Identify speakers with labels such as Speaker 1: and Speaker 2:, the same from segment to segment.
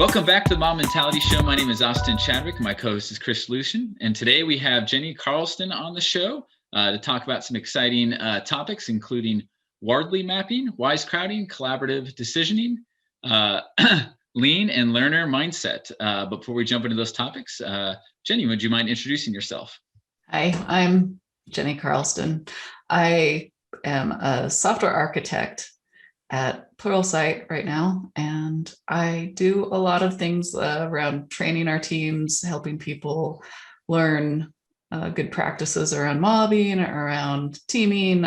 Speaker 1: Welcome back to the Mob Mentality Show. My name is Austin Chadwick. My co-host is Chris Lucian. And today we have Jenny Carlston on the show to talk about some exciting topics, including Wardley Mapping, Wisecrowding, collaborative decisioning, lean and learner mindset. But before we jump into those topics, Jenny, would you mind introducing yourself?
Speaker 2: Hi, I'm Jenny Carlston. I am a software architect at Pluralsight right now, and I do a lot of things around training our teams, helping people learn good practices around mobbing, around teaming,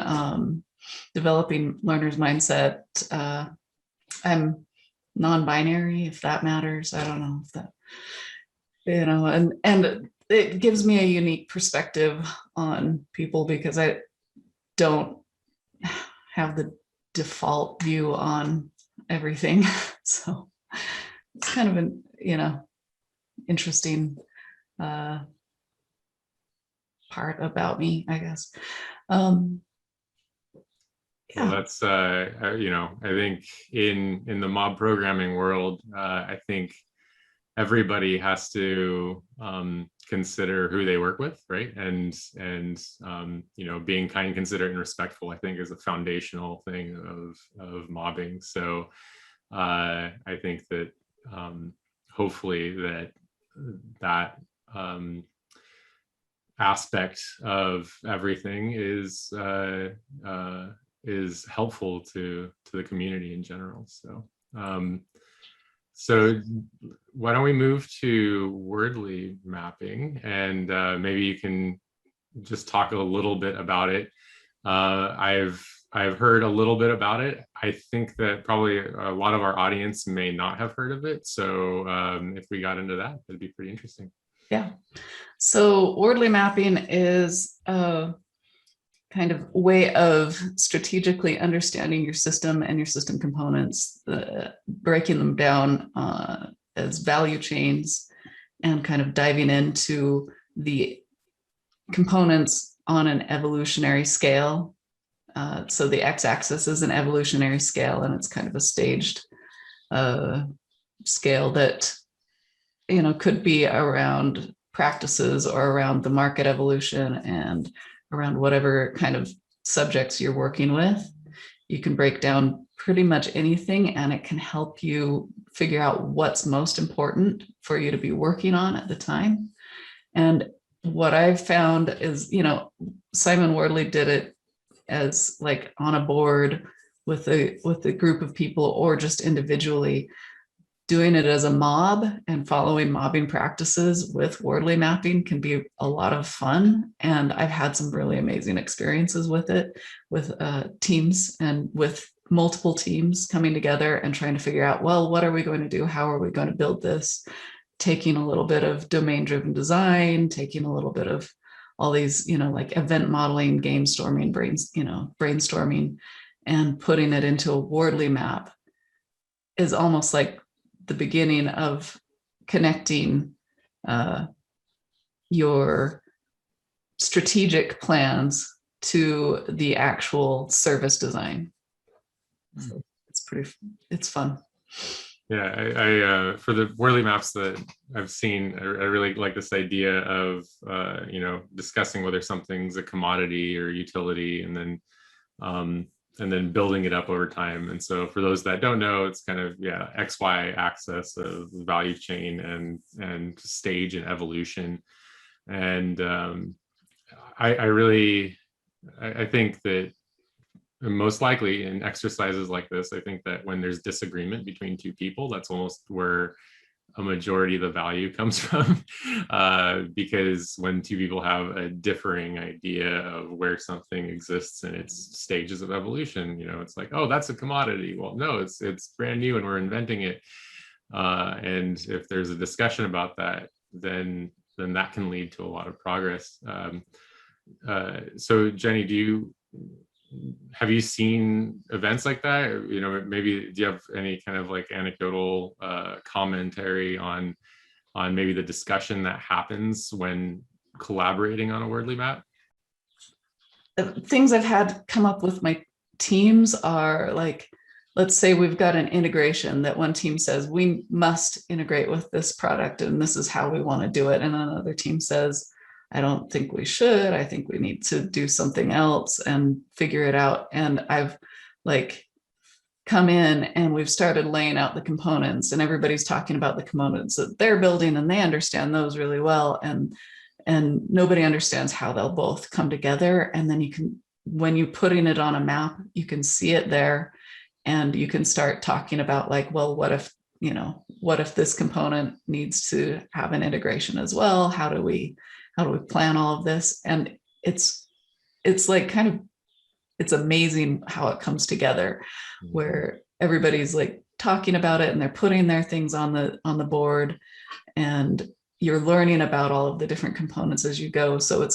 Speaker 2: developing learners' mindset. I'm non-binary, if that matters. I don't know if that, and it gives me a unique perspective on people because I don't have the default view on everything. So it's kind of an, interesting part about me, I guess.
Speaker 3: Well, that's, I think in the mob programming world, I think everybody has to consider who they work with, right? And being kind, considerate, and respectful, I think, is a foundational thing of mobbing. So I think that hopefully that aspect of everything is helpful to the community in general. So why don't we move to Wardley Mapping, and maybe you can just talk a little bit about it. I've heard a little bit about it. I think that probably a lot of our audience may not have heard of it. So if we got into that, that'd be pretty interesting.
Speaker 2: Yeah. So Wardley Mapping is a kind of way of strategically understanding your system and your system components, breaking them down as value chains, and kind of diving into the components on an evolutionary scale. So the x-axis is an evolutionary scale, and it's kind of a staged scale that could be around practices or around the market evolution and around whatever kind of subjects you're working with. You can break down pretty much anything, and it can help you figure out what's most important for you to be working on at the time. And what I've found is, Simon Wardley did it as like on a board with a group of people, or just individually. Doing it as a mob and following mobbing practices with Wardley Mapping can be a lot of fun. And I've had some really amazing experiences with it, with teams and with multiple teams coming together and trying to figure out, well, what are we going to do? How are we going to build this? Taking a little bit of domain-driven design, taking a little bit of all these, like event modeling, game storming, brainstorming, and putting it into a Wardley map is almost like the beginning of connecting your strategic plans to the actual service design. So it's fun.
Speaker 3: Yeah, I for the Wardley maps that I've seen, I really like this idea of discussing whether something's a commodity or utility, and then building it up over time. And so for those that don't know, it's kind of, XY axis of value chain and stage and evolution. And I think that most likely in exercises like this, I think that when there's disagreement between two people, that's almost where a majority of the value comes from, because when two people have a differing idea of where something exists in its stages of evolution, it's like, oh, that's a commodity. Well, no, it's brand new and we're inventing it. And if there's a discussion about that, then that can lead to a lot of progress. So Jenny, have you seen events like that? Or, maybe do you have any kind of like anecdotal commentary on maybe the discussion that happens when collaborating on a Wordly map?
Speaker 2: The things I've had come up with my teams are like let's say we've got an integration that one team says we must integrate with this product and this is how we want to do it. And another team says, I don't think we should. I think we need to do something else and figure it out. And I've like come in and we've started laying out the components, and everybody's talking about the components that they're building, and they understand those really well. And nobody understands how they'll both come together. And then you can, when you're putting it on a map, you can see it there. And you can start talking about like, well, what if this component needs to have an integration as well? How do we plan all of this? And it's like kind of, it's amazing how it comes together, where everybody's like talking about it and they're putting their things on the board, and you're learning about all of the different components as you go. So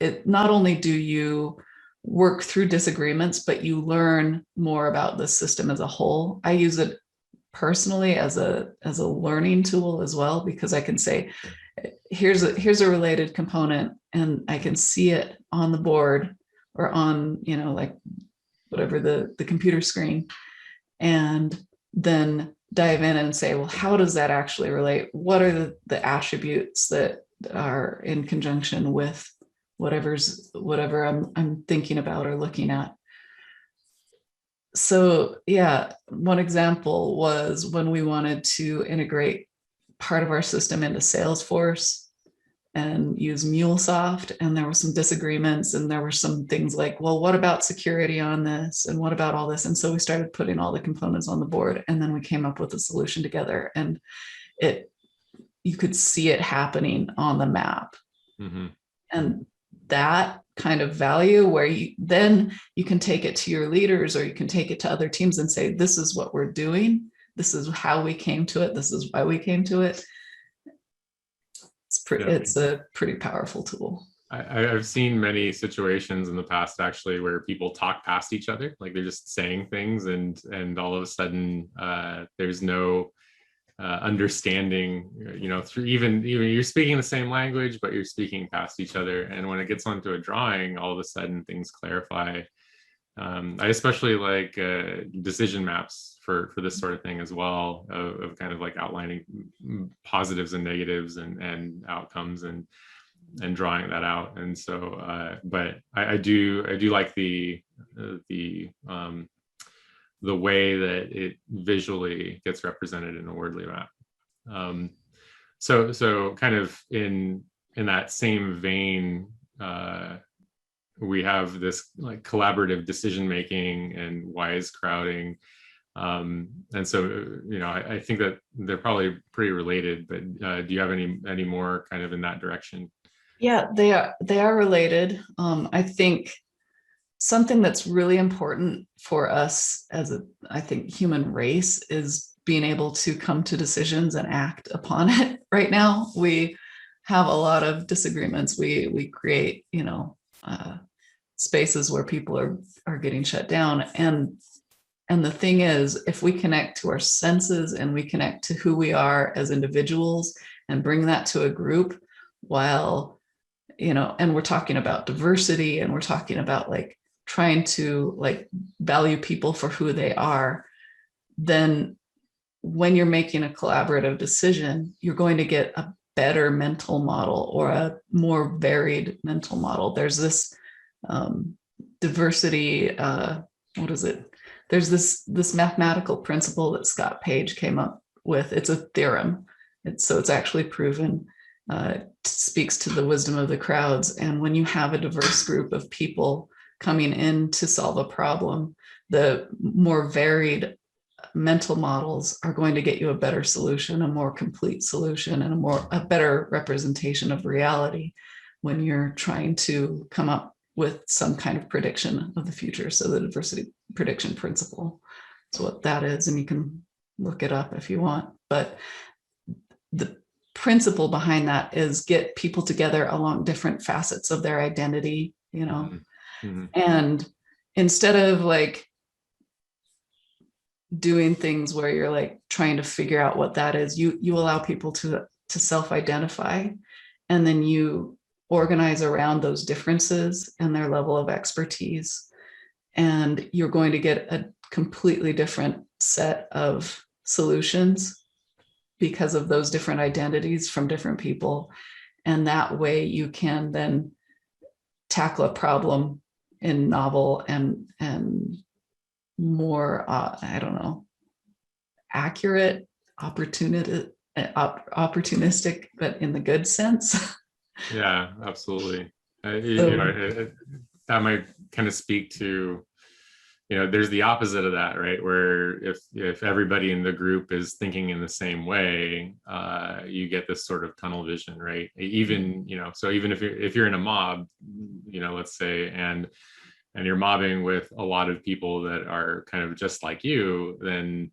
Speaker 2: it not only do you work through disagreements, but you learn more about the system as a whole. I use it personally as a learning tool as well, because I can say, here's a related component, and I can see it on the board or on, like whatever the computer screen, and then dive in and say, well, how does that actually relate? What are the attributes that are in conjunction with whatever I'm thinking about or looking at? So yeah, one example was when we wanted to integrate part of our system into Salesforce and use MuleSoft, and there were some disagreements, and there were some things like, well, what about security on this, and what about all this? And so we started putting all the components on the board, and then we came up with a solution together, and you could see it happening on the map. Mm-hmm. And that kind of value, where you can take it to your leaders, or you can take it to other teams and say, this is what we're doing, this is how we came to it, this is why we came to it. It's a pretty powerful tool.
Speaker 3: I've seen many situations in the past actually where people talk past each other, like they're just saying things, and all of a sudden there's no understanding, through even you're speaking the same language, but you're speaking past each other. And when it gets onto a drawing, all of a sudden things clarify. I especially like decision maps for this sort of thing as well, of kind of like outlining positives and negatives and outcomes and drawing that out. And so, but I do like the way that it visually gets represented in a Wardley map. So kind of in that same vein, we have this like collaborative decision making and Wisecrowding. And so, I think that they're probably pretty related, but do you have any more kind of in that direction?
Speaker 2: Yeah, they are related. I think something that's really important for us as I think human race is being able to come to decisions and act upon it. Right now, we have a lot of disagreements. We create, spaces where people are getting shut down. And the thing is, if we connect to our senses and we connect to who we are as individuals and bring that to a group, while, and we're talking about diversity, and we're talking about like trying to like value people for who they are, then when you're making a collaborative decision, you're going to get a better mental model, or a more varied mental model. There's this diversity, what is it? There's this mathematical principle that Scott Page came up with. It's a theorem. It's actually proven. Speaks to the wisdom of the crowds. And when you have a diverse group of people coming in to solve a problem, the more varied mental models are going to get you a better solution, a more complete solution, and a better representation of reality when you're trying to come up with some kind of prediction of the future. So the diversity prediction principle is what that is, and you can look it up if you want. But the principle behind that is get people together along different facets of their identity, mm-hmm. And instead of like doing things where you're like trying to figure out what that is, you allow people to self-identify, and then you organize around those differences and their level of expertise. and you're going to get a completely different set of solutions because of those different identities from different people. And that way you can then tackle a problem in novel and more, I don't know, accurate, opportunistic, but in the good sense.
Speaker 3: Yeah, absolutely.
Speaker 2: So,
Speaker 3: That might kind of speak to, there's the opposite of that, right? Where if everybody in the group is thinking in the same way, you get this sort of tunnel vision, right? Even, so even if you're in a mob, let's say, and you're mobbing with a lot of people that are kind of just like you, then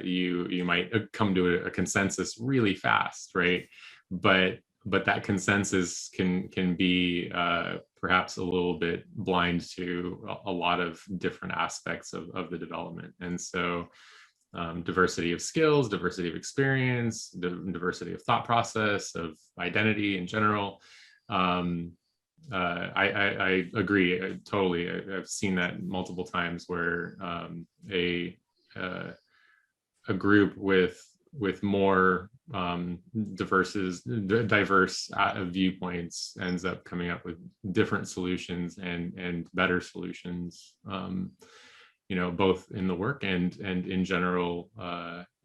Speaker 3: you might come to a consensus really fast, right? But that consensus can be perhaps a little bit blind to a lot of different aspects of the development. And so diversity of skills, diversity of experience, diversity of thought process, of identity in general. I agree totally. I've seen that multiple times where a group with more diverse viewpoints ends up coming up with different solutions and better solutions, both in the work and in general,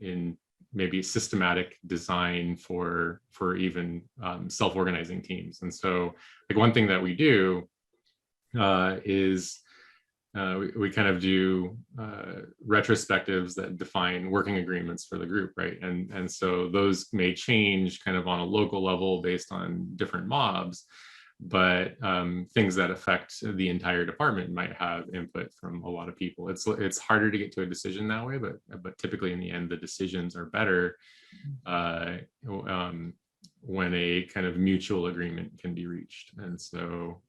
Speaker 3: in maybe systematic design for even self-organizing teams. And so, like, one thing that we do is we kind of do retrospectives that define working agreements for the group, right? And so those may change kind of on a local level based on different mobs, but things that affect the entire department might have input from a lot of people. It's harder to get to a decision that way, but typically in the end, the decisions are better when a kind of mutual agreement can be reached. And so,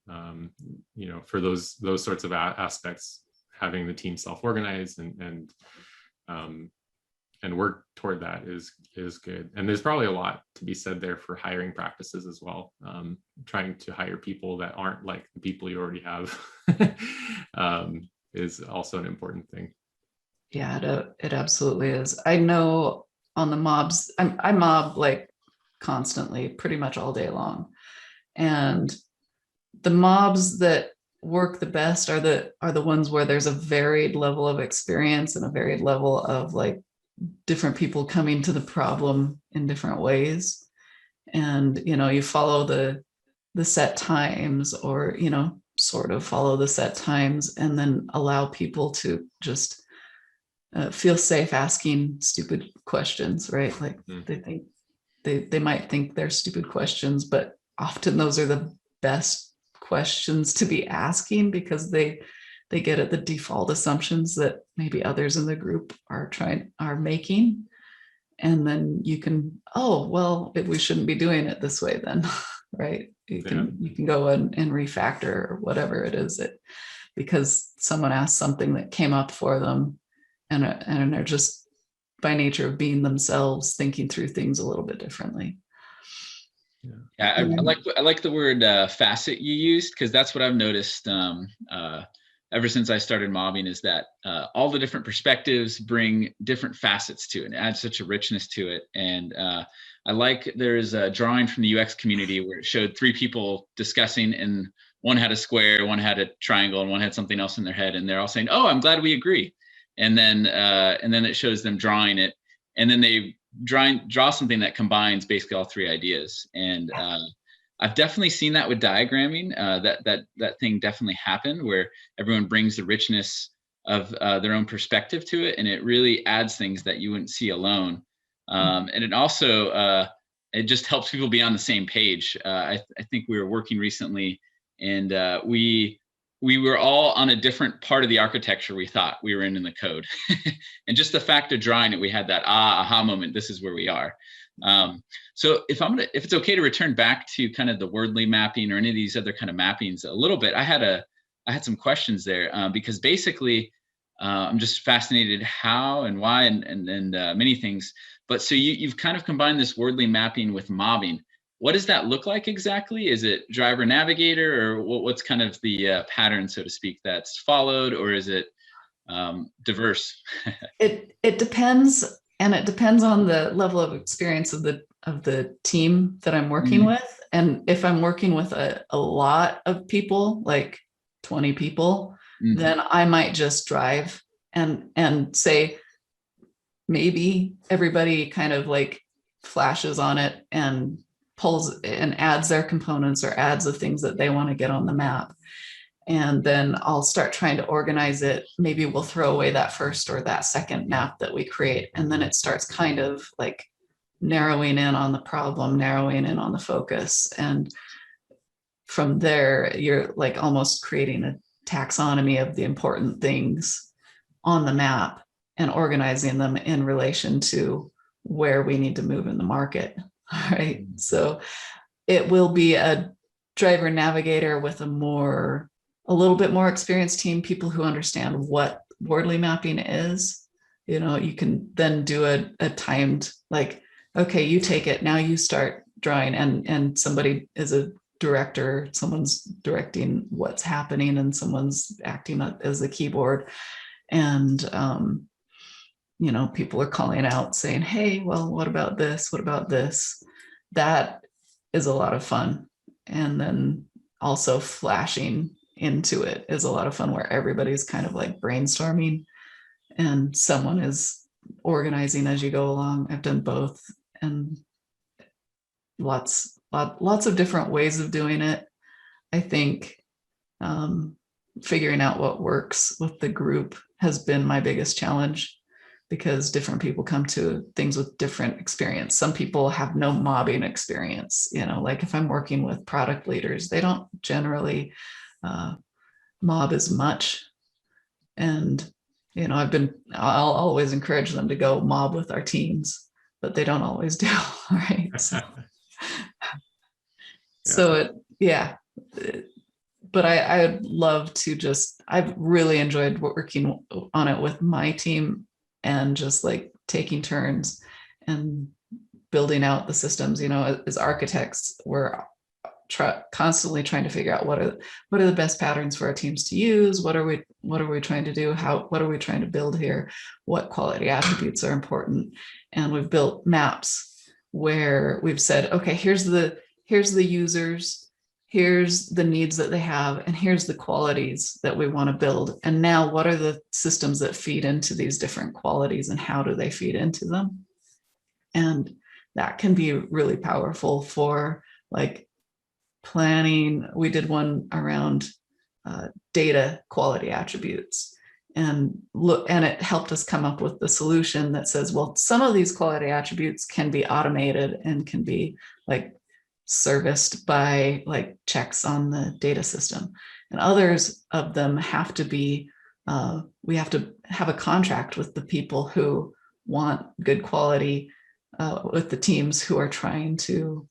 Speaker 3: for those sorts of aspects, having the team self-organize and work toward that is good. And there's probably a lot to be said there for hiring practices as well. Trying to hire people that aren't like the people you already have is also an important thing.
Speaker 2: yeah, it absolutely is. I know on the mobs, I mob like constantly, pretty much all day long. And the mobs that work the best are the ones where there's a varied level of experience and a varied level of like different people coming to the problem in different ways. And, you follow the set times, or, sort of follow the set times, and then allow people to just feel safe asking stupid questions, right? Like they think they might think they're stupid questions, but often those are the best questions to be asking, because they get at the default assumptions that maybe others in the group are making. And then you can, we shouldn't be doing it this way then, right? You can go and refactor or whatever it is, because someone asked something that came up for them, and they're just, by nature of being themselves, thinking through things a little bit differently.
Speaker 1: Yeah, I like the word facet you used, because that's what I've noticed ever since I started mobbing, is that all the different perspectives bring different facets to it and add such a richness to it. And I like, there's a drawing from the UX community where it showed 3 people discussing, and one had a square, one had a triangle, and one had something else in their head, and they're all saying, "Oh, I'm glad we agree." And then it shows them drawing it, and then they draw something that combines basically all 3 ideas. And I've definitely seen that with diagramming. That thing definitely happened, where everyone brings the richness of their own perspective to it, and it really adds things that you wouldn't see alone. And it also it just helps people be on the same page. I think we were working recently, and we were all on a different part of the architecture we thought we were in the code. And just the fact of drawing it, we had that aha moment, this is where we are. So if it's okay to return back to kind of the Wardley mapping or any of these other kind of mappings a little bit, I had some questions there, because basically I'm just fascinated how and why and many things. But so you've kind of combined this Wardley mapping with mobbing. what does that look like exactly? Is it driver navigator, or what's kind of the pattern, so to speak, that's followed, or is it diverse?
Speaker 2: It depends, and it depends on the level of experience of the team that I'm working with. And if I'm working with a lot of people, like 20 people, then I might just drive and say, maybe everybody kind of like flashes on it and pulls and adds their components or adds the things that they want to get on the map. And then I'll start trying to organize it. Maybe we'll throw away that first or that second map that we create. And then it starts kind of like narrowing in on the problem, narrowing in on the focus. And from there, you're like almost creating a taxonomy of the important things on the map and organizing them in relation to where we need to move in the market. All right. So it will be a driver navigator with a little bit more experienced team, people who understand what Wardley mapping is. You know, you can then do a timed, like, okay, you take it, now you start drawing, and somebody is a director, someone's directing what's happening, and someone's acting as the keyboard. And, you know, people are calling out saying, hey, well, what about this? What about this? That is a lot of fun. And then also flashing into it is a lot of fun, where everybody's kind of like brainstorming and someone is organizing as you go along. I've done both, and lots of different ways of doing it. I think figuring out what works with the group has been my biggest challenge, because different people come to things with different experience. Some people have no mobbing experience, you know, like if I'm working with product leaders, they don't generally mob as much. And, you know, I'll always encourage them to go mob with our teams, but they don't always do. Right. But I would love to I've really enjoyed working on it with my team, and just like taking turns and building out the systems. You know, as architects, we're constantly trying to figure out what are the best patterns for our teams to use. What are we trying to do? What are we trying to build here? What quality attributes are important? And we've built maps where we've said, okay, here's the users, here's the needs that they have, and here's the qualities that we want to build. And now what are the systems that feed into these different qualities, and how do they feed into them? And that can be really powerful for like planning. We did one around data quality attributes, and it helped us come up with the solution that says, well, some of these quality attributes can be automated and can be like serviced by like checks on the data system, and others of them have to be we have to have a contract with the people who want good quality, with the teams who are trying to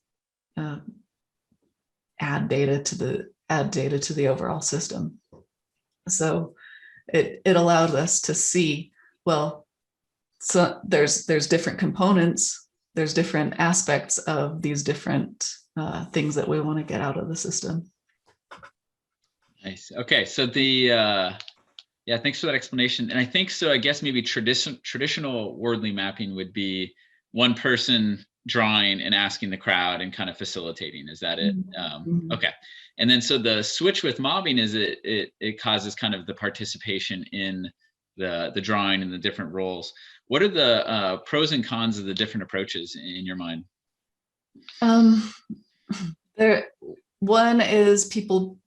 Speaker 2: add data to the overall system. So it allowed us to see, well, so there's different components, there's different aspects of these different things that we want to get out of the system.
Speaker 1: Nice. Okay, so yeah, thanks for that explanation. And I think so. I guess maybe traditional Wordly mapping would be one person drawing and asking the crowd and kind of facilitating. Is that it? Okay. And then so the switch with mobbing is it causes kind of the participation in the drawing and the different roles. What are the pros and cons of the different approaches in your mind?
Speaker 2: One is people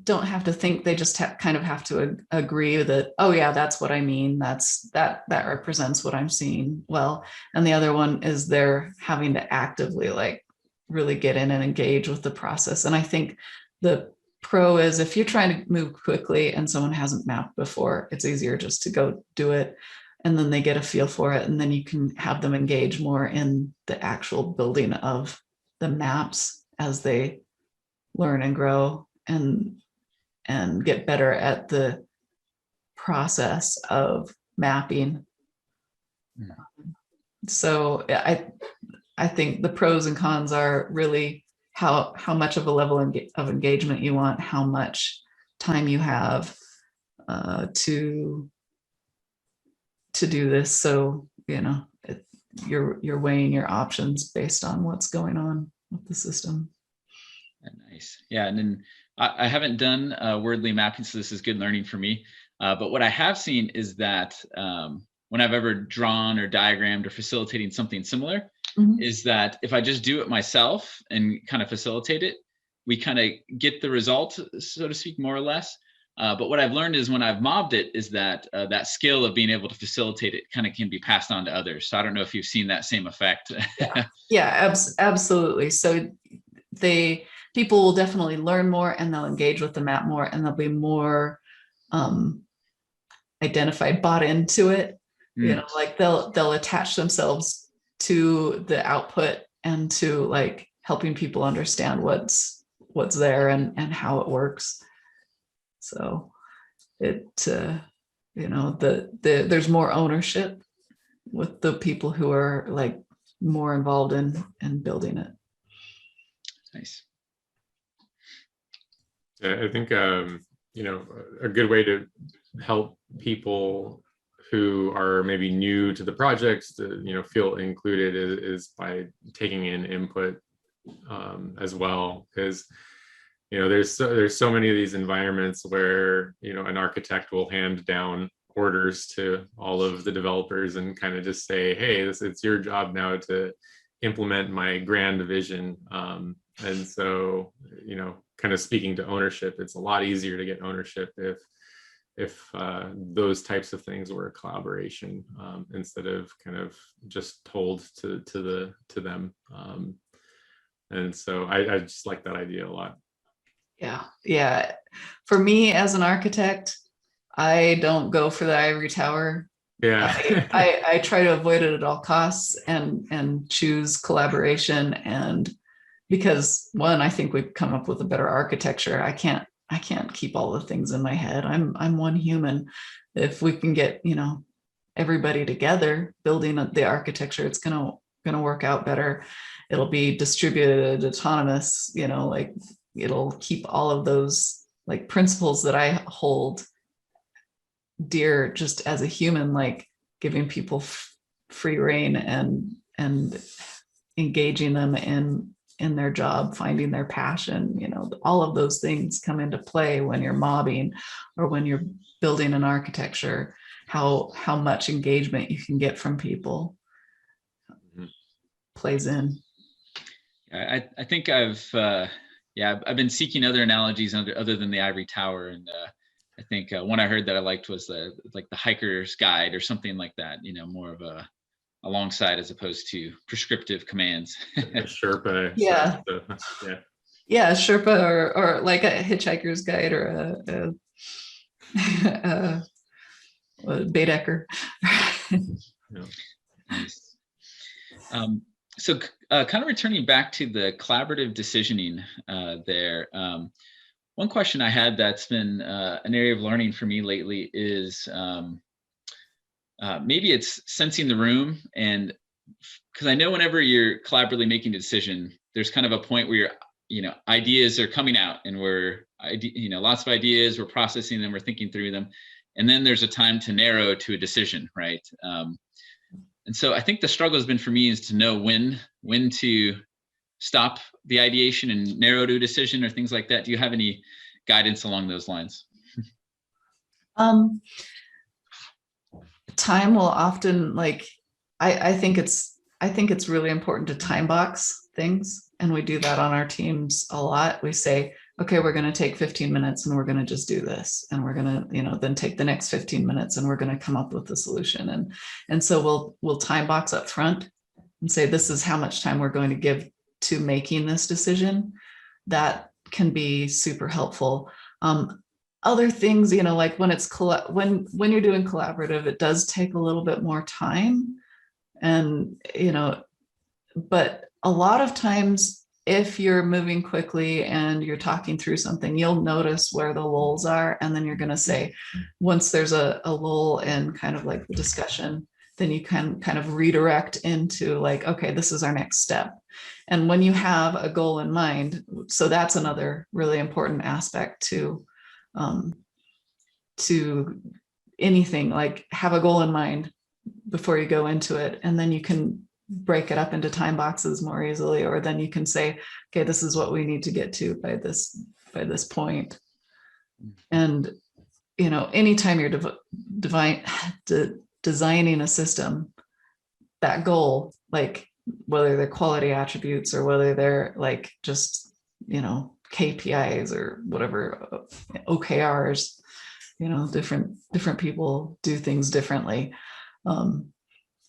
Speaker 2: don't have to think, they just kind of have to agree that, oh yeah, that's what I mean, that represents what I'm seeing well. And the other one is they're having to actively like really get in and engage with the process. And I think the pro is if you're trying to move quickly and someone hasn't mapped before, it's easier just to go do it, and then they get a feel for it, and then you can have them engage more in the actual building of the maps as they learn and grow and get better at the process of mapping. So I think the pros and cons are really how much of a level of engagement you want, how much time you have to do this. So, you're weighing your options based on what's going on with the system.
Speaker 1: Nice. Yeah. And then I haven't done Wordly mapping, so this is good learning for me. But what I have seen is that when I've ever drawn or diagrammed or facilitating something similar, is that if I just do it myself and kind of facilitate it, we kind of get the result, so to speak, more or less. But what I've learned is when I've mobbed it is that that skill of being able to facilitate it kind of can be passed on to others. So I don't know if you've seen that same effect.
Speaker 2: Yeah, absolutely. So people will definitely learn more, and they'll engage with the map more, and they'll be more identified, bought into it. Like they'll attach themselves to the output and to like helping people understand what's there and how it works. So there's more ownership with the people who are like more involved in building it.
Speaker 1: Nice.
Speaker 3: Yeah, I think a good way to help people who are maybe new to the project to feel included is by taking in input as well, because there's so many of these environments where an architect will hand down orders to all of the developers and kind of just say, hey, it's your job now to implement my grand vision. And so kind of speaking to ownership, it's a lot easier to get ownership if those types of things were a collaboration instead of kind of just told to them. And so I just like that idea a lot.
Speaker 2: Yeah. For me as an architect, I don't go for the ivory tower.
Speaker 3: Yeah.
Speaker 2: I try to avoid it at all costs and choose collaboration. And because one, I think we've come up with a better architecture. I can't keep all the things in my head. I'm one human. If we can get, everybody together building the architecture, it's gonna work out better. It'll be distributed, autonomous, like it'll keep all of those like principles that I hold dear just as a human, like giving people free reign and engaging them in their job, finding their passion. All of those things come into play when you're mobbing or when you're building an architecture, how much engagement you can get from people plays in.
Speaker 1: I think I've been seeking other analogies other than the ivory tower, and I think one I heard that I liked was the hiker's guide or something like that. More of a alongside as opposed to prescriptive commands.
Speaker 3: Sherpa.
Speaker 2: Yeah.
Speaker 3: So,
Speaker 2: yeah, Sherpa or like a hitchhiker's guide or a Baedeker.
Speaker 1: Nice. So kind of returning back to the collaborative decisioning there, one question I had that's been an area of learning for me lately is maybe it's sensing the room. And because I know whenever you're collaboratively making a decision, there's kind of a point where ideas are coming out and we're lots of ideas, we're processing them, we're thinking through them. And then there's a time to narrow to a decision, right? And so I think the struggle has been for me is to know when to stop the ideation and narrow to a decision or things like that. Do you have any guidance along those lines?
Speaker 2: Time will often I think it's really important to time box things. And we do that on our teams a lot. We say, okay, we're going to take 15 minutes and we're going to just do this. And we're going to, then take the next 15 minutes and we're going to come up with a solution. And so we'll time box up front and say, this is how much time we're going to give to making this decision. That can be super helpful. Other things, like when it's when you're doing collaborative, it does take a little bit more time. And, but a lot of times, if you're moving quickly and you're talking through something, you'll notice where the lulls are. And then you're going to say, once there's a lull in kind of like the discussion, then you can kind of redirect into like, okay, this is our next step. And when you have a goal in mind, so that's another really important aspect to anything, like have a goal in mind before you go into it. And then you can break it up into time boxes more easily, or then you can say, okay, this is what we need to get to by this point. And, you know, anytime you're designing a system, that goal, like whether they're quality attributes or whether they're like just, you know, KPIs or whatever, OKRs, you know, different people do things differently.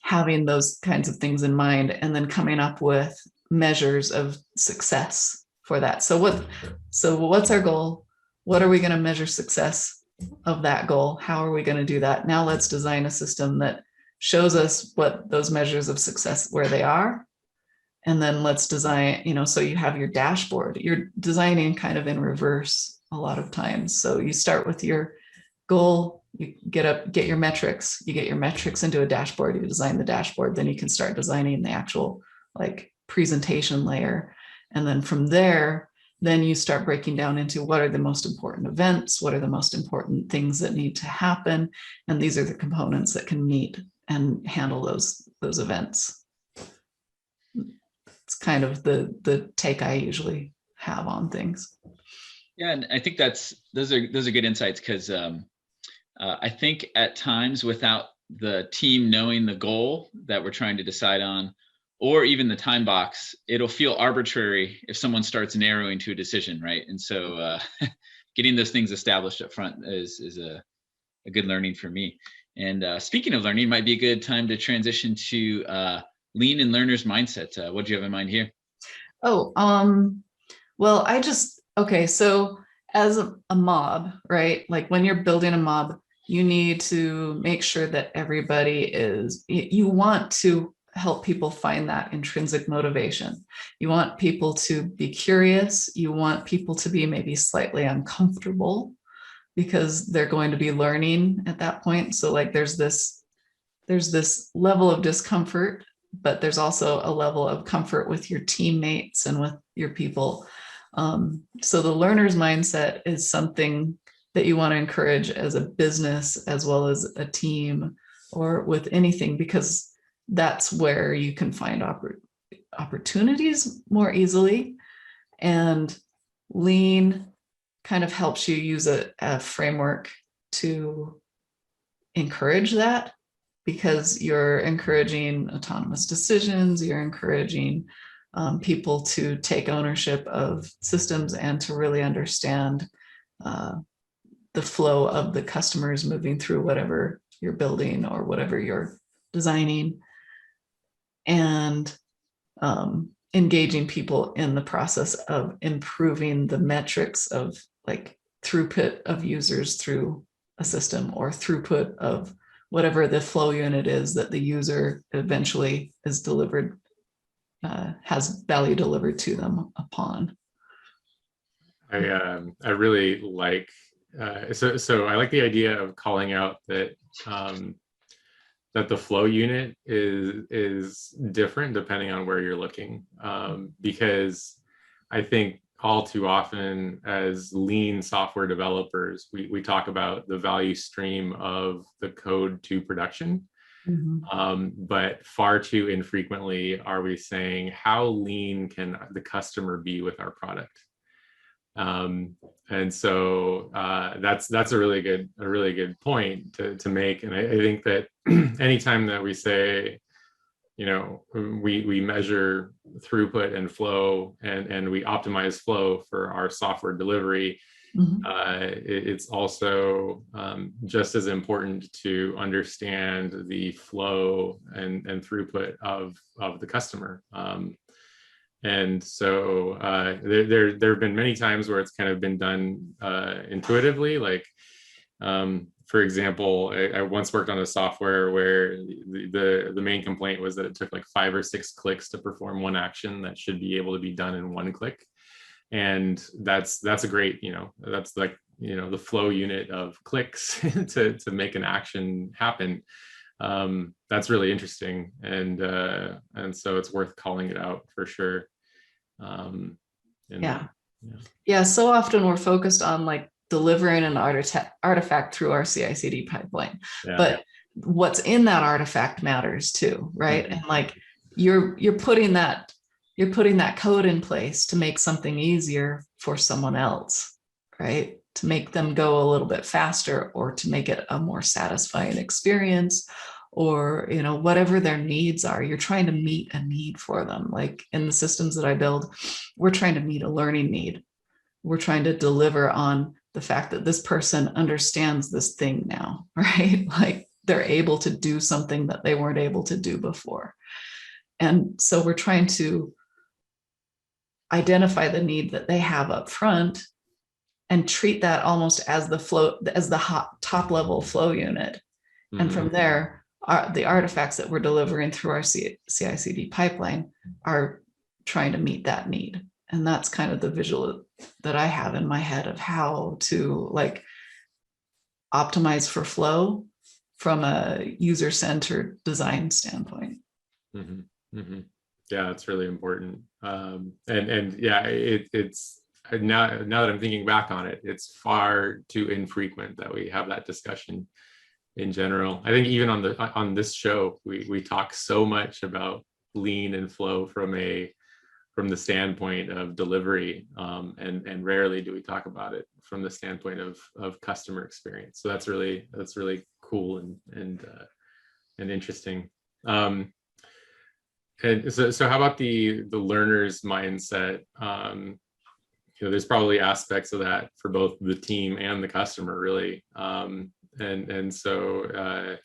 Speaker 2: Having those kinds of things in mind, and then coming up with measures of success for that. So what's our goal? What are we going to measure success of that goal? How are we going to do that? Now let's design a system that shows us what those measures of success, where they are. And then let's design, you know, so you have your dashboard. You're designing kind of in reverse a lot of times. So you start with your goal, you get your metrics, you get your metrics into a dashboard, you design the dashboard, then you can start designing the actual like presentation layer. And then from there, then you start breaking down into what are the most important events, what are the most important things that need to happen. And these are the components that can meet and handle those events. It's kind of the take I usually have on things.
Speaker 1: Yeah, and I think those are good insights, because I think at times without the team knowing the goal that we're trying to decide on, or even the time box, it'll feel arbitrary if someone starts narrowing to a decision, right? And so getting those things established up front is a good learning for me. And speaking of learning, might be a good time to transition to lean and learner's mindset. What do you have in mind here?
Speaker 2: Oh, well, okay, so as a mob, right? Like when you're building a mob, you need to make sure that you want to help people find that intrinsic motivation. You want people to be curious. You want people to be maybe slightly uncomfortable because they're going to be learning at that point. So like there's this level of discomfort, but there's also a level of comfort with your teammates and with your people. So the learner's mindset is something that you want to encourage as a business as well as a team or with anything, because that's where you can find opportunities more easily. And lean kind of helps you use a framework to encourage that, because you're encouraging autonomous decisions, you're encouraging people to take ownership of systems and to really understand the flow of the customers moving through whatever you're building or whatever you're designing, and engaging people in the process of improving the metrics of like throughput of users through a system, or throughput of whatever the flow unit is that the user eventually is delivered, has value delivered to them upon.
Speaker 3: I really like so I like the idea of calling out that that the flow unit is different depending on where you're looking, because I think all too often as lean software developers, we talk about the value stream of the code to production. Mm-hmm. But far too infrequently are we saying, how lean can the customer be with our product? And so that's a really good point to make. And I think that anytime that we say, you know, we measure throughput and flow and we optimize flow for our software delivery, mm-hmm. It's also just as important to understand the flow and throughput of the customer. And so there have been many times where it's kind of been done intuitively. Like, for example, I once worked on a software where the main complaint was that it took like 5 or 6 clicks to perform one action that should be able to be done in 1 click. And that's a great, you know, that's like, you know, the flow unit of clicks to make an action happen. That's really interesting, and so it's worth calling it out for sure.
Speaker 2: Yeah. Yeah, so often we're focused on like delivering an artifact through our CI/CD pipeline, but what's in that artifact matters too, right? And like you're putting that code in place to make something easier for someone else, right? To make them go a little bit faster, or to make it a more satisfying experience, or whatever their needs are. You're trying to meet a need for them. Like in the systems that I build, we're trying to meet a learning need. We're trying to deliver on the fact that this person understands this thing now, right? Like they're able to do something that they weren't able to do before. And so we're trying to identify the need that they have up front and treat that almost as the top level flow unit. Mm-hmm. And from there, the artifacts that we're delivering through our CI/CD pipeline are trying to meet that need. And that's kind of the visual that I have in my head of how to like optimize for flow from a user-centered design standpoint.
Speaker 3: Mm-hmm. Mm-hmm. Yeah, it's really important. And yeah, it's now that I'm thinking back on it, it's far too infrequent that we have that discussion in general. I think even on this show, we talk so much about lean and flow from the standpoint of delivery, and rarely do we talk about it from the standpoint of customer experience. So that's really cool and interesting. And so how about the learner's mindset? There's probably aspects of that for both the team and the customer, really. And so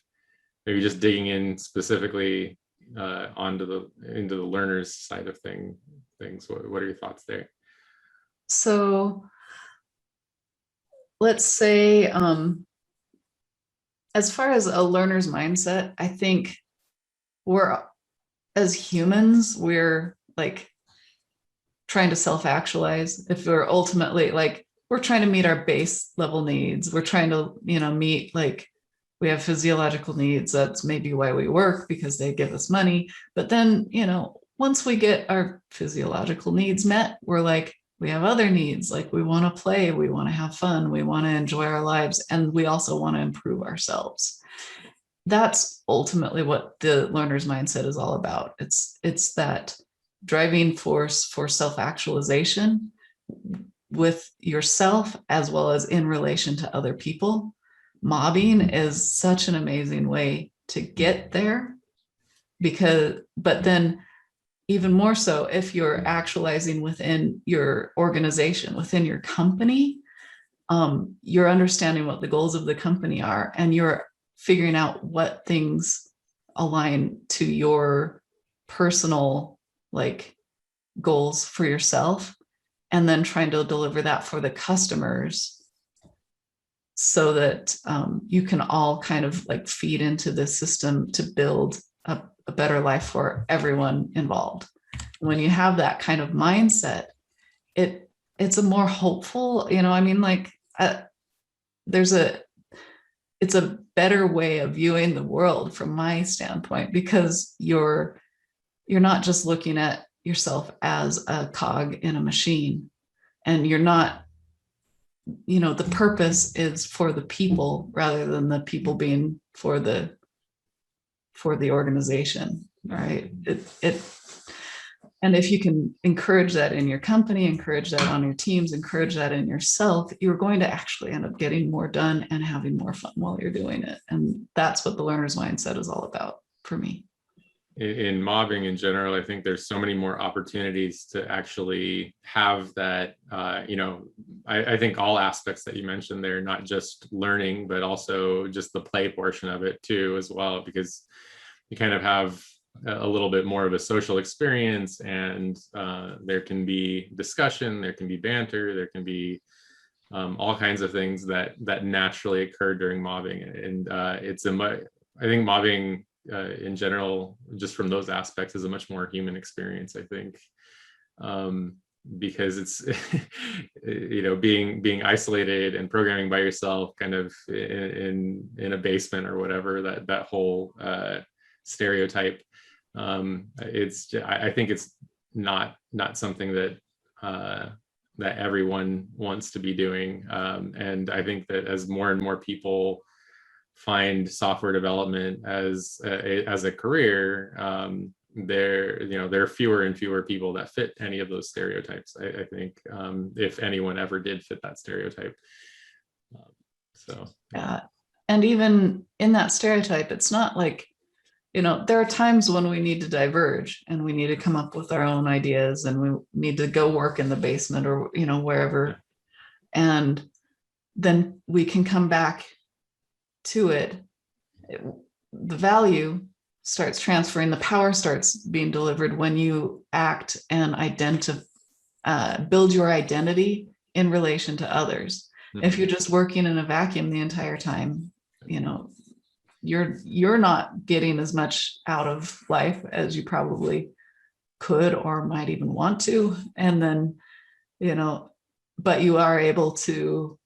Speaker 3: maybe just digging in specifically into the learner's side of things. What are your thoughts there?
Speaker 2: So let's say, as far as a learner's mindset, I think as humans, we're like trying to self-actualize. If we're ultimately like, we're trying to meet our base level needs. We're trying to, meet, like, we have physiological needs. That's maybe why we work, because they give us money. But then, once we get our physiological needs met, we're like, we have other needs. Like we want to play, we want to have fun, we want to enjoy our lives, and we also want to improve ourselves. That's ultimately what the learner's mindset is all about. It's that driving force for self-actualization with yourself as well as in relation to other people. Mobbing is such an amazing way to get there, but then even more so if you're actualizing within your organization, within your company, you're understanding what the goals of the company are, and you're figuring out what things align to your personal like goals for yourself, and then trying to deliver that for the customers so that you can all kind of like feed into the system to build a better life for everyone involved. When you have that kind of mindset, it's a more hopeful, it's a better way of viewing the world from my standpoint, because you're not just looking at yourself as a cog in a machine, and you're not, the purpose is for the people rather than the people being for the organization, right? And if you can encourage that in your company, encourage that on your teams, encourage that in yourself, you're going to actually end up getting more done and having more fun while you're doing it. And that's what the learner's mindset is all about for me.
Speaker 3: In mobbing in general, I think there's so many more opportunities to actually have that, I think all aspects that you mentioned there, not just learning, but also just the play portion of it too, as well, because you kind of have a little bit more of a social experience, and there can be discussion, there can be banter, there can be all kinds of things that naturally occur during mobbing. And I think mobbing in general, just from those aspects, is a much more human experience, I think. because it's being isolated and programming by yourself, kind of in a basement or whatever, that whole stereotype. I think it's not something that that everyone wants to be doing, and I think that as more and more people find software development as a career, there are fewer and fewer people that fit any of those stereotypes. I think, if anyone ever did fit that stereotype.
Speaker 2: Yeah. And even in that stereotype, it's not like, there are times when we need to diverge and we need to come up with our own ideas, and we need to go work in the basement or, wherever.
Speaker 3: Yeah.
Speaker 2: And then we can come back to it. The value starts transferring, the power starts being delivered when you act and build your identity in relation to others. Mm-hmm. If you're just working in a vacuum the entire time, you're not getting as much out of life as you probably could or might even want to. And then, but you are able to,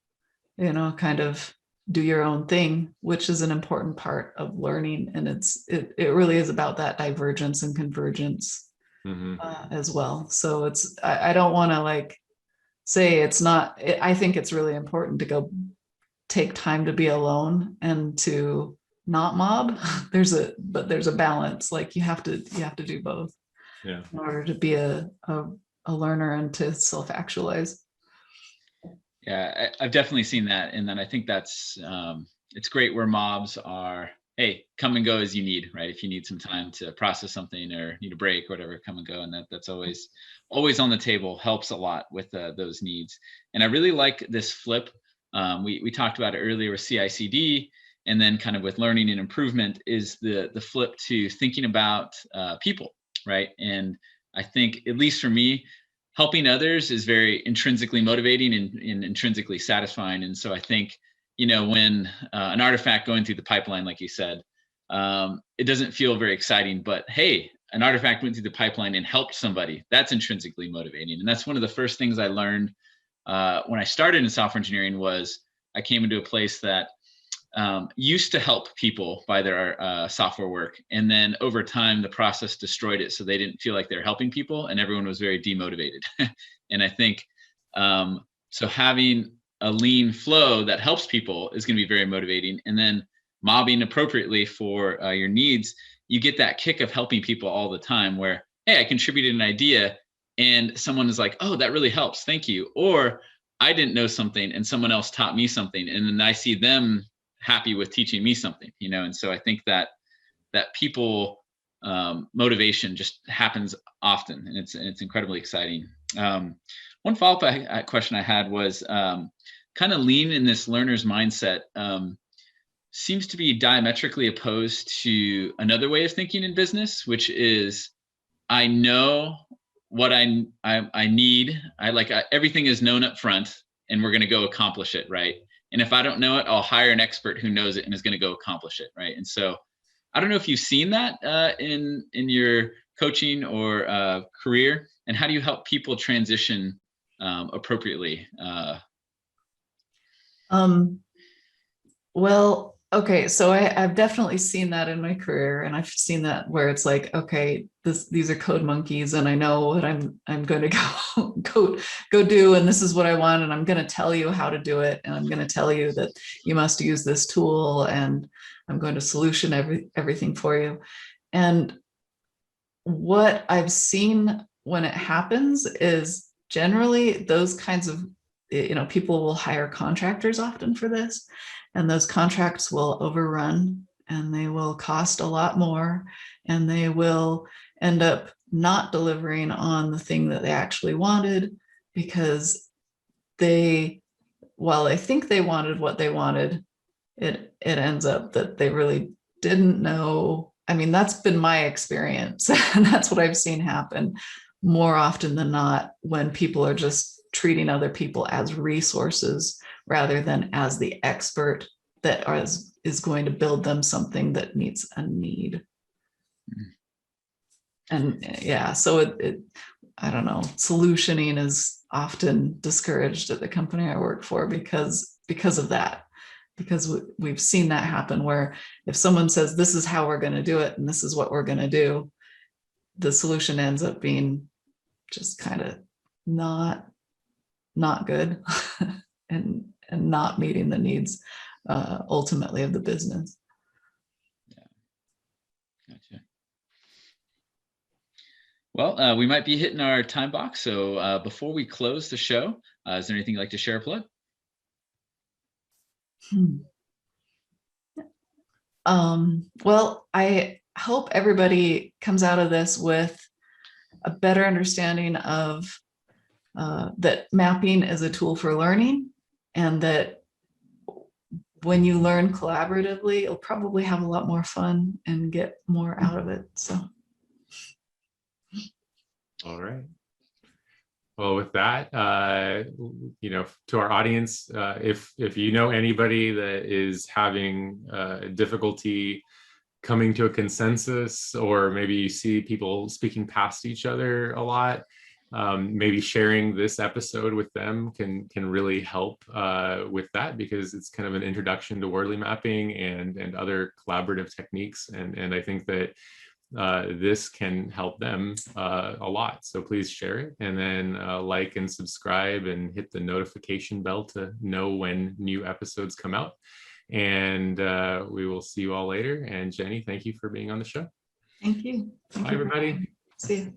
Speaker 2: kind of do your own thing, which is an important part of learning. And it really is about that divergence and convergence, mm-hmm. As well. So I don't want to say it's not, I think it's really important to go take time to be alone and to not mob. There's a balance. You have to do both, in order to be a learner and to self-actualize.
Speaker 1: Yeah, I've definitely seen that. And then I think that's, it's great where mobs are, hey, come and go as you need, right? If you need some time to process something or need a break or whatever, come and go. And that's always on the table, helps a lot with those needs. And I really like this flip. We talked about it earlier with CI/CD, and then kind of with learning and improvement is the flip to thinking about people, right? And I think, at least for me, helping others is very intrinsically motivating and intrinsically satisfying. And so I think, when an artifact going through the pipeline, like you said, it doesn't feel very exciting, but hey, an artifact went through the pipeline and helped somebody. That's intrinsically motivating. And that's one of the first things I learned when I started in software engineering. Was I came into a place that used to help people by their software work. And then over time, the process destroyed it. So they didn't feel like they're helping people, and everyone was very demotivated. And I think, so having a lean flow that helps people is going to be very motivating. And then mobbing appropriately for your needs, you get that kick of helping people all the time where, hey, I contributed an idea and someone is like, oh, that really helps. Thank you. Or I didn't know something and someone else taught me something. And then I see them happy with teaching me something, And so I think that people motivation just happens often, and it's incredibly exciting. One follow-up question I had was kind of lean in this learner's mindset seems to be diametrically opposed to another way of thinking in business, which is I know what I need. Everything is known up front, and we're going to go accomplish it, right? And if I don't know it, I'll hire an expert who knows it and is going to go accomplish it, right? And so I don't know if you've seen that in your coaching or career, and how do you help people transition appropriately?
Speaker 2: Well, okay, so I've definitely seen that in my career, and I've seen that where it's like, okay, these are code monkeys, and I know what I'm going to go do, and this is what I want, and I'm going to tell you how to do it, and I'm going to tell you that you must use this tool, and I'm going to solution everything for you. And what I've seen when it happens is generally those kinds of, people will hire contractors often for this, and those contracts will overrun, and they will cost a lot more, and they will end up not delivering on the thing that they actually wanted, because while they think they wanted what they wanted, it ends up that they really didn't know. I mean, that's been my experience, and that's what I've seen happen more often than not, when people are just treating other people as resources rather than as the expert that is going to build them something that meets a need. Mm-hmm. And yeah, so I don't know, solutioning is often discouraged at the company I work for because of that. Because we've seen that happen where if someone says, this is how we're going to do it and this is what we're going to do, the solution ends up being just kind of not good and not meeting the needs ultimately of the business.
Speaker 1: Gotcha. Well, we might be hitting our time box. So before we close the show, is there anything you'd like to share or plug?
Speaker 2: Well, I hope everybody comes out of this with a better understanding of that mapping is a tool for learning, and that when you learn collaboratively, you'll probably have a lot more fun and get more out of it. So.
Speaker 3: All right. Well, with that, to our audience, if you know anybody that is having difficulty coming to a consensus, or maybe you see people speaking past each other a lot, maybe sharing this episode with them can really help with that, because it's kind of an introduction to Wardley mapping and other collaborative techniques, and I think that this can help them a lot. So please share it, and then like and subscribe and hit the notification bell to know when new episodes come out. And we will see you all later. And Jenny, thank you for being on the show.
Speaker 2: Thank you.
Speaker 3: Bye, everybody.
Speaker 2: See you.